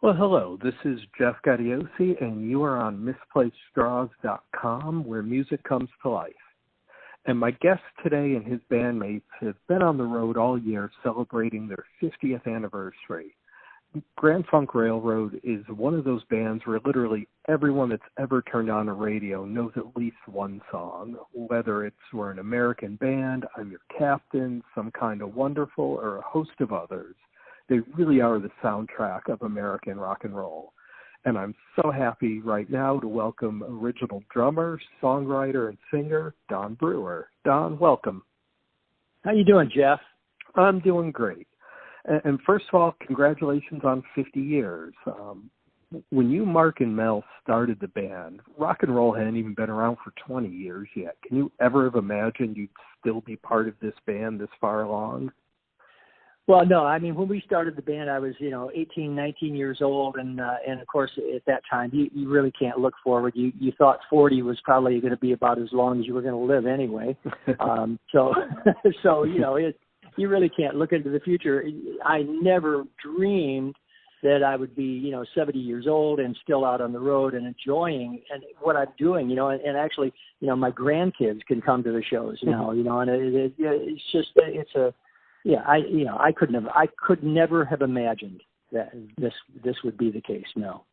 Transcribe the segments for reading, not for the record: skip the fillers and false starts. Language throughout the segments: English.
Well, hello. This is Jeff Gaudiosi, and you are on MisplacedStraws.com, where music comes to life. And my guest today and his bandmates have been on the road all year celebrating their 50th anniversary. Grand Funk Railroad is one of those bands where literally everyone that's ever turned on a radio knows at least one song, whether it's We're an American Band, I'm Your Captain, Some Kind of Wonderful, or a host of others. They really are the soundtrack of American rock and roll. And I'm so happy right now to welcome original drummer, songwriter, and singer, Don Brewer. Don, welcome. How you doing, Jeff? I'm doing great. And first of all, congratulations on 50 years. When you, Mark, and Mel started the band, rock and roll hadn't even been around for 20 years yet. Can you ever have imagined you'd still be part of this band this far along? Well, no, I mean, when we started the band, I was, 18, 19 years old. And of course, at that time, you really can't look forward. You thought 40 was probably going to be about as long as you were going to live anyway. You really can't look into the future. I never dreamed that I would be, 70 years old and still out on the road and enjoying and what I'm doing, and actually, my grandkids can come to the shows now, and I could never have imagined that this would be the case. No.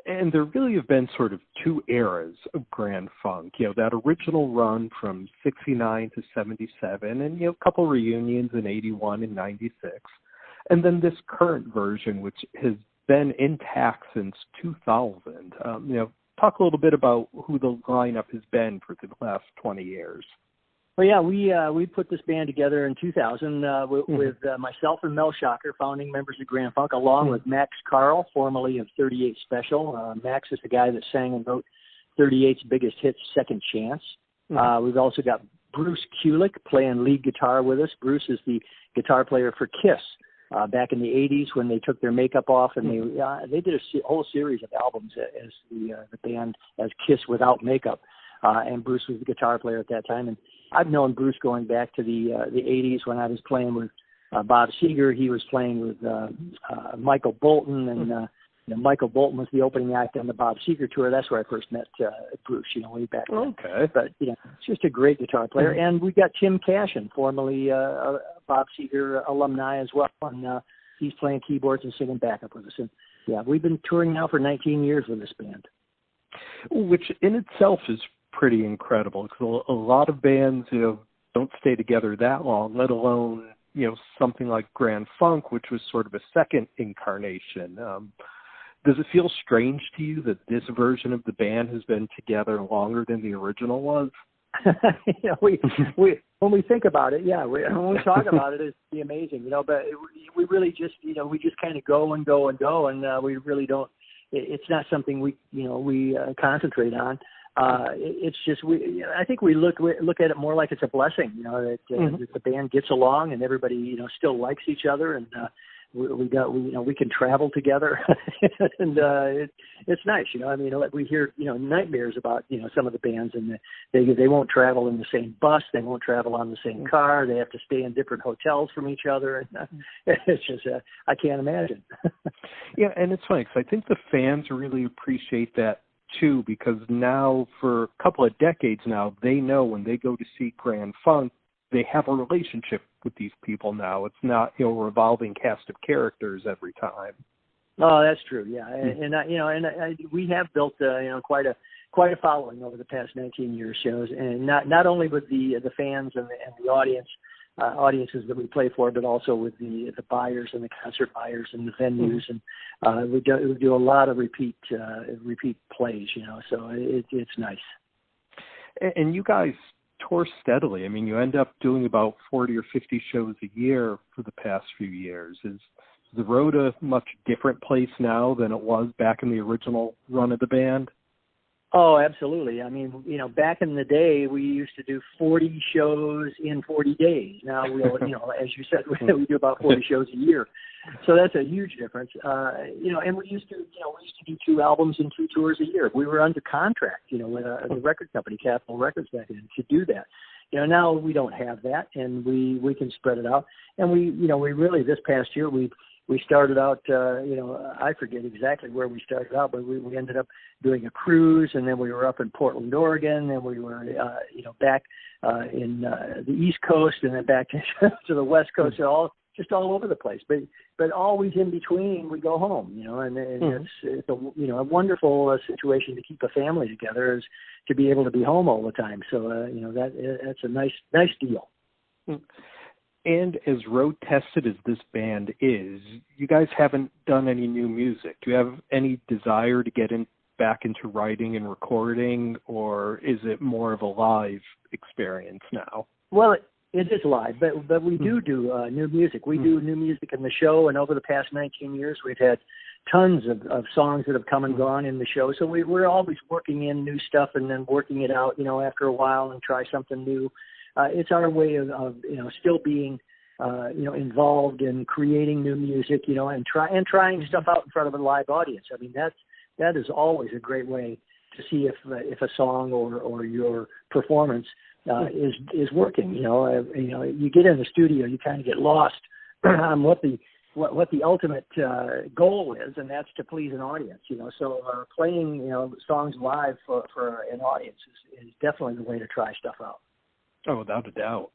And there really have been sort of two eras of Grand Funk, that original run from 69 to 77 and, a couple reunions in 81 and 96. And then this current version, which has been intact since 2000. Talk a little bit about who the lineup has been for the last 20 years. Well, yeah, we put this band together in 2000 with myself and Mel Shocker, founding members of Grand Funk, along with Max Carl, formerly of 38 Special. Max is the guy that sang and wrote 38's biggest hit, Second Chance. We've also got Bruce Kulick playing lead guitar with us. Bruce is the guitar player for Kiss back in the 80s when they took their makeup off, and they did a whole series of albums as the band as Kiss without makeup. And Bruce was the guitar player at that time. And I've known Bruce going back to the 80s when I was playing with Bob Seger. He was playing with Michael Bolton, and Michael Bolton was the opening act on the Bob Seger tour. That's where I first met Bruce, way back then. Okay. But, it's just a great guitar player. And we got Tim Cashin, formerly a Bob Seger alumni as well, and he's playing keyboards and singing backup with us. And, we've been touring now for 19 years with this band. Which in itself is pretty incredible, because a lot of bands, don't stay together that long, let alone, something like Grand Funk, which was sort of a second incarnation. Does it feel strange to you that this version of the band has been together longer than the original was? When we think about it, when we talk about it, it's amazing, but we really just, we just kind of go and go and go, and we really don't. It's not something we concentrate on. It's just I think we look at it more like it's a blessing, that the band gets along and everybody still likes each other, and we can travel together, and it's nice, we hear nightmares about some of the bands, and they won't travel in the same bus, they won't travel on the same car, they have to stay in different hotels from each other, and it's just I can't imagine. Yeah, and it's funny because I think the fans really appreciate that too, because now for a couple of decades now, they know when they go to see Grand Funk, they have a relationship with these people now. It's not a revolving cast of characters every time. Oh, that's true. Yeah, and we have built quite a following over the past 19 years shows, and not only with the fans and the audiences that we play for, but also with the buyers and the concert buyers and the venues, and we do a lot of repeat plays, so it's nice. And you guys tour steadily. I mean, you end up doing about 40 or 50 shows a year for the past few years. Is the road a much different place now than it was back in the original run of the band? Oh, absolutely. I mean, back in the day, we used to do 40 shows in 40 days. Now, as you said, we do about 40 shows a year. So that's a huge difference. And we used to do 2 albums and 2 tours a year. We were under contract, with the record company, Capitol Records, back then, to do that. Now we don't have that, and we can spread it out. And we really, this past year, we've we started out, I forget exactly where we started out, but we ended up doing a cruise, and then we were up in Portland, Oregon, and we were, back in the East Coast, and then back to the West Coast, just all over the place. But always in between, we go home, and it's a wonderful situation to keep a family together, is to be able to be home all the time. So, that's a nice deal. And as road tested as this band is, you guys haven't done any new music. Do you have any desire to get back into writing and recording, or is it more of a live experience now? Well, it is live, but we do new music. We do new music in the show, and over the past 19 years, we've had tons of songs that have come and gone in the show. So we're always working in new stuff and then working it out, after a while, and try something new. It's our way of still being, involved in creating new music, and trying stuff out in front of a live audience. I mean, that is always a great way to see if a song or your performance is working. You get in the studio, you kind of get lost on what the ultimate goal is, and that's to please an audience. So playing songs live for an audience is definitely the way to try stuff out. Oh, without a doubt.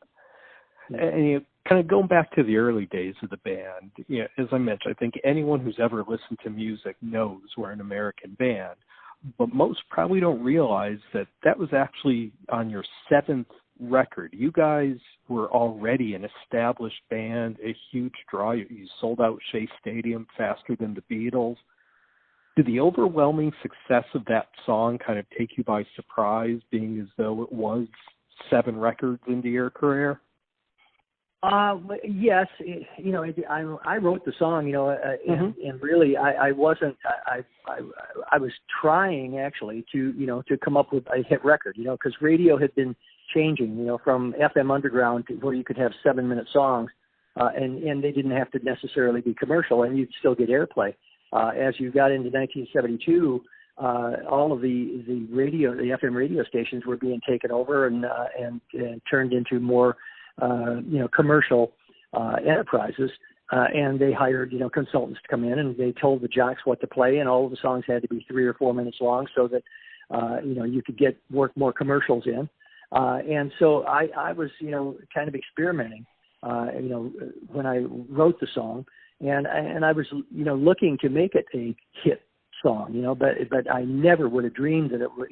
And kind of going back to the early days of the band, as I mentioned, I think anyone who's ever listened to music knows we're an American band, but most probably don't realize that was actually on your 7th record. You guys were already an established band, a huge draw. You sold out Shea Stadium faster than the Beatles. Did the overwhelming success of that song kind of take you by surprise, being as though it was 7 records into your career? Yes, I wrote the song, and really I wasn't. I was trying actually to come up with a hit record, because radio had been changing, from FM underground to where you could have 7-minute songs, and they didn't have to necessarily be commercial, and you'd still get airplay. As you got into 1972. All of the FM radio stations were being taken over and turned into more, commercial enterprises. And they hired, consultants to come in, and they told the jocks what to play, and all of the songs had to be 3 or 4 minutes long so that, you could work more commercials in. And so I was, kind of experimenting, when I wrote the song, and I was, looking to make it a hit song, but I never would have dreamed that it would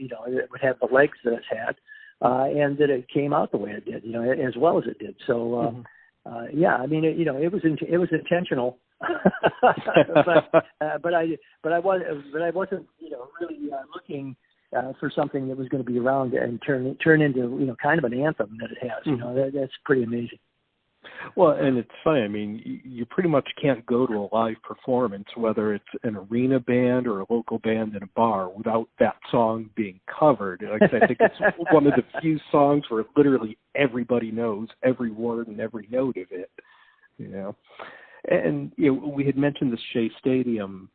have the legs that it's had, and that it came out the way it did, as well as it did. So, it was intentional, but I wasn't, really looking for something that was going to be around and turn into, kind of an anthem that it has. That's pretty amazing. Well, and it's funny. I mean, you pretty much can't go to a live performance, whether it's an arena band or a local band in a bar, without that song being covered. Like I said, I think it's one of the few songs where literally everybody knows every word and every note of it. And we had mentioned the Shea Stadium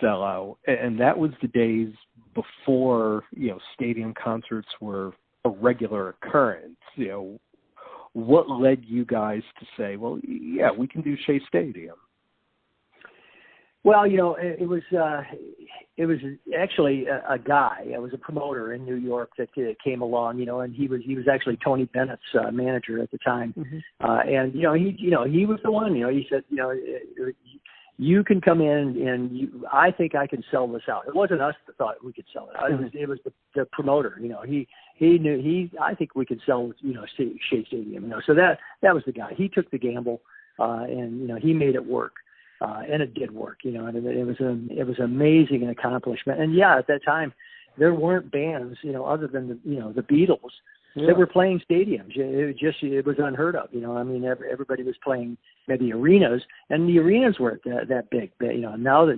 sellout, and that was the days before stadium concerts were a regular occurrence. What led you guys to say, well, yeah, we can do Shea Stadium? Well, it was actually a guy. It was a promoter in New York that came along, and he was actually Tony Bennett's manager at the time. And he was the one. He said, you can come in, and I think I can sell this out. It wasn't us that thought we could sell it out. It was the promoter. He knew. I think we could sell Shea Stadium. So that was the guy. He took the gamble, and he made it work, and it did work. And it was amazing accomplishment. And yeah, at that time, there weren't bands, other than the Beatles. Yeah. That were playing stadiums. It was unheard of. Everybody was playing maybe arenas, and the arenas weren't that big. Now that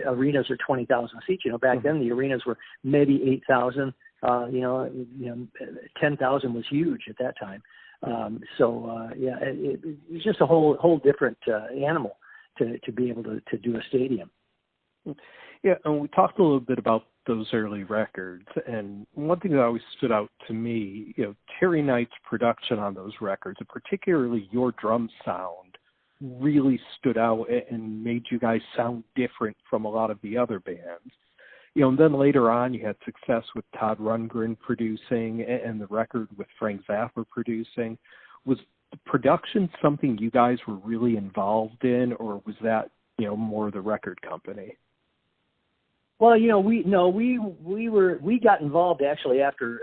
arenas are 20,000 seats, back then the arenas were maybe 8,000. 10,000 was huge at that time. It was just a whole different animal to be able to do a stadium. Yeah, and we talked a little bit about those early records, and one thing that always stood out to me, Terry Knight's production on those records, and particularly your drum sound, really stood out and made you guys sound different from a lot of the other bands? You know, and then later on you had success with Todd Rundgren producing and the record with Frank Zappa producing. Was the production something you guys were really involved in, or was that, you know, more the record company? Well, you know, we got involved actually after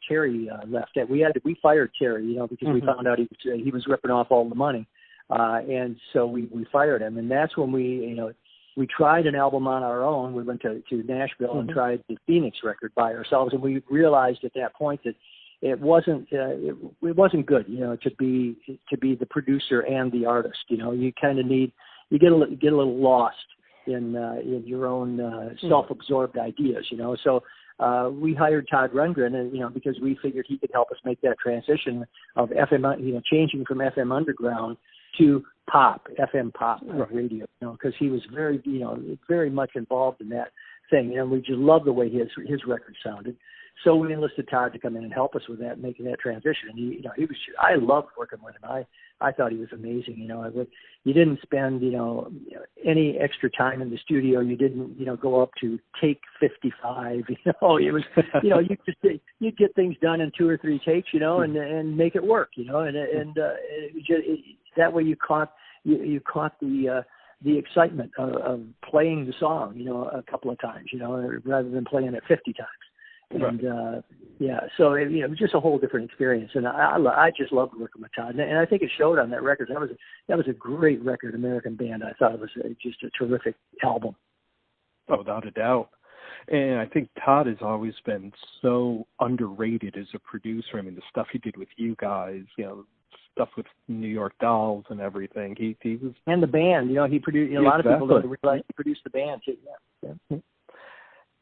Terry left. We fired Terry, you know, because we found out he was ripping off all the money, and so we fired him. And that's when we tried an album on our own. We went to Nashville and tried the Phoenix record by ourselves, and we realized at that point that it wasn't good, you know, to be the producer and the artist. You know, you kind of you get a little lost in your own self-absorbed ideas, you know. So we hired Todd Rundgren, and, you know, because we figured he could help us make that transition of FM, you know, changing from FM underground to pop, FM pop radio, you know, because he was very much involved in that thing, and we just loved the way his record sounded. So we enlisted Todd to come in and help us with that, making that transition. And I loved working with him. I thought he was amazing. You know, you didn't spend, you know, any extra time in the studio. You didn't, you know, go up to take 55. You know, it was, you know, you'd get things done in 2 or 3 takes, you know, and make it work, you know, that way you caught the excitement of playing the song, you know, a couple of times, you know, rather than playing it 50 times. And so it was just a whole different experience, and I just loved working with Todd, and I think it showed on that record. That was a great record, American Band. I thought it was just a terrific album. Oh, without a doubt. And I think Todd has always been so underrated as a producer. I mean, the stuff he did with you guys, you know, stuff with New York Dolls and everything. He was, and the band, you know, he produced. You know, a lot of people don't realize he produced the band too. Yeah.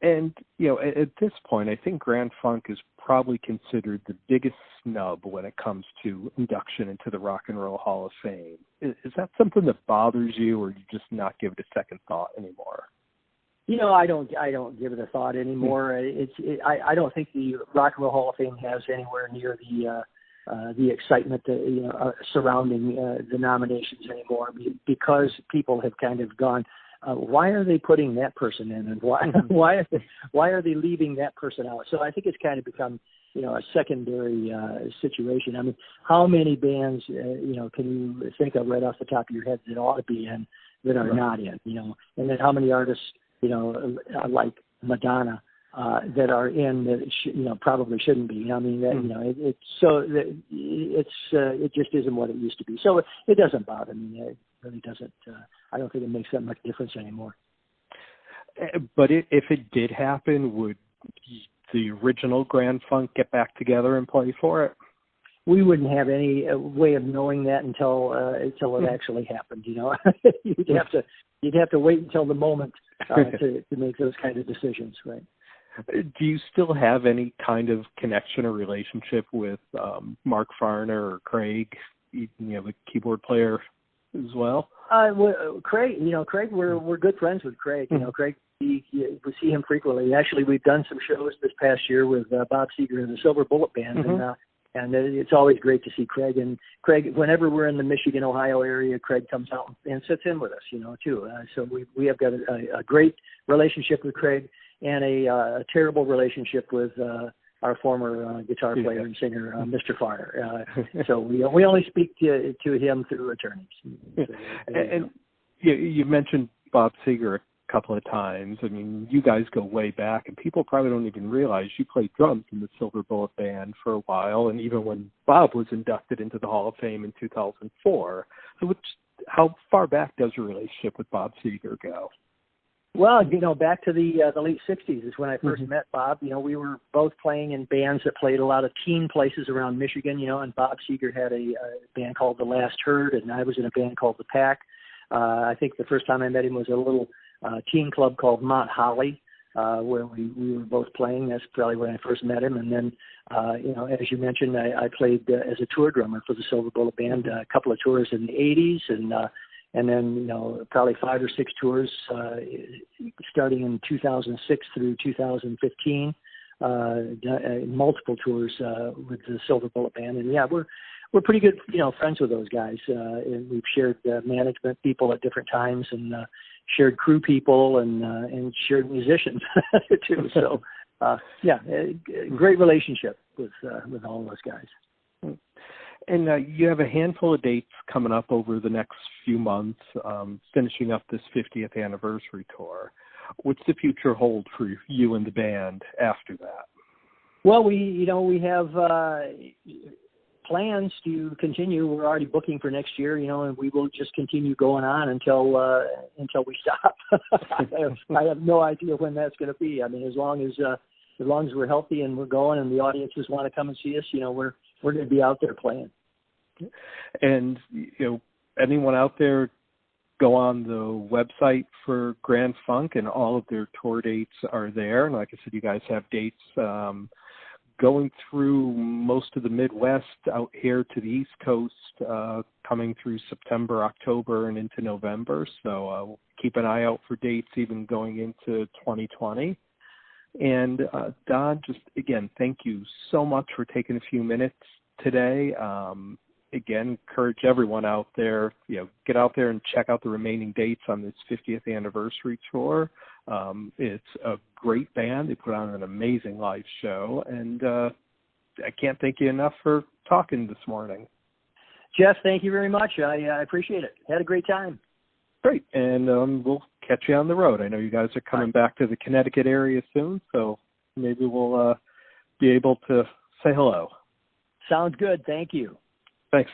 And, you know, at this point, I think Grand Funk is probably considered the biggest snub when it comes to induction into the Rock and Roll Hall of Fame. Is that something that bothers you, or do you just not give it a second thought anymore? You know, I don't give it a thought anymore. I don't think the Rock and Roll Hall of Fame has anywhere near the excitement that, you know, surrounding the nominations anymore, because people have kind of gone, why are they putting that person in, and why are they leaving that person out? So I think it's kind of become, you know, a secondary situation. I mean, how many bands, you know, can you think of right off the top of your head that ought to be in that are not in, you know? And then how many artists, you know, like Madonna, that are in that you know, probably shouldn't be. I mean, that, you know, it just isn't what it used to be. So it doesn't bother me. It really doesn't. I don't think it makes that much difference anymore. But if it did happen, would the original Grand Funk get back together and play for it? We wouldn't have any way of knowing that until it actually happened. You know, you'd have to wait until the moment to make those kind of decisions, right? Do you still have any kind of connection or relationship with Mark Farner or Craig, you know, the keyboard player as well? Craig, we're good friends with Craig. You know, Craig, we see him frequently. Actually, we've done some shows this past year with Bob Seger and the Silver Bullet Band, and it's always great to see Craig. And Craig, whenever we're in the Michigan, Ohio area, Craig comes out and sits in with us, you know, too. So we have got a great relationship with Craig, and a terrible relationship with our former guitar player and singer, Mr. Farner. So we only speak to him through attorneys. And you mentioned Bob Seger a couple of times. I mean, you guys go way back, and people probably don't even realize you played drums in the Silver Bullet Band for a while, and even when Bob was inducted into the Hall of Fame in 2004. So how far back does your relationship with Bob Seger go? Well, you know, back to the late 60s is when I first met Bob. You know, we were both playing in bands that played a lot of teen places around Michigan, you know, and Bob Seger had a band called The Last Herd, and I was in a band called The Pack. I think the first time I met him was a little teen club called Mount Holly, where we were both playing. That's probably when I first met him. And then, you know, as you mentioned, I played as a tour drummer for the Silver Bullet Band, a couple of tours in the 80s, and then, you know, probably 5 or 6 tours starting in 2006 through 2015, multiple tours with the Silver Bullet Band. And yeah, we're pretty good, friends with those guys. And we've shared management people at different times, and shared crew people, and shared musicians too. So, great relationship with all those guys. And you have a handful of dates coming up over the next few months, finishing up this 50th anniversary tour. What's the future hold for you and the band after that? Well, we have plans to continue. We're already booking for next year, and we will just continue going on until we stop. I have no idea when that's going to be. I mean, as long as we're healthy and we're going, and the audiences want to come and see us, we're going to be out there playing. And anyone out there, go on the website for Grand Funk, and all of their tour dates are there. And like I said, you guys have dates going through most of the Midwest out here to the East Coast, coming through September, October, and into November. So keep an eye out for dates even going into 2020. And Don, just again, thank you so much for taking a few minutes today. Again, encourage everyone out there, get out there and check out the remaining dates on this 50th anniversary tour. It's a great band. They put on an amazing live show, and I can't thank you enough for talking this morning. Jeff, thank you very much. I appreciate it. Had a great time. Great, and we'll catch you on the road. I know you guys are coming back to the Connecticut area soon, so maybe we'll be able to say hello. Sounds good. Thank you. Thanks.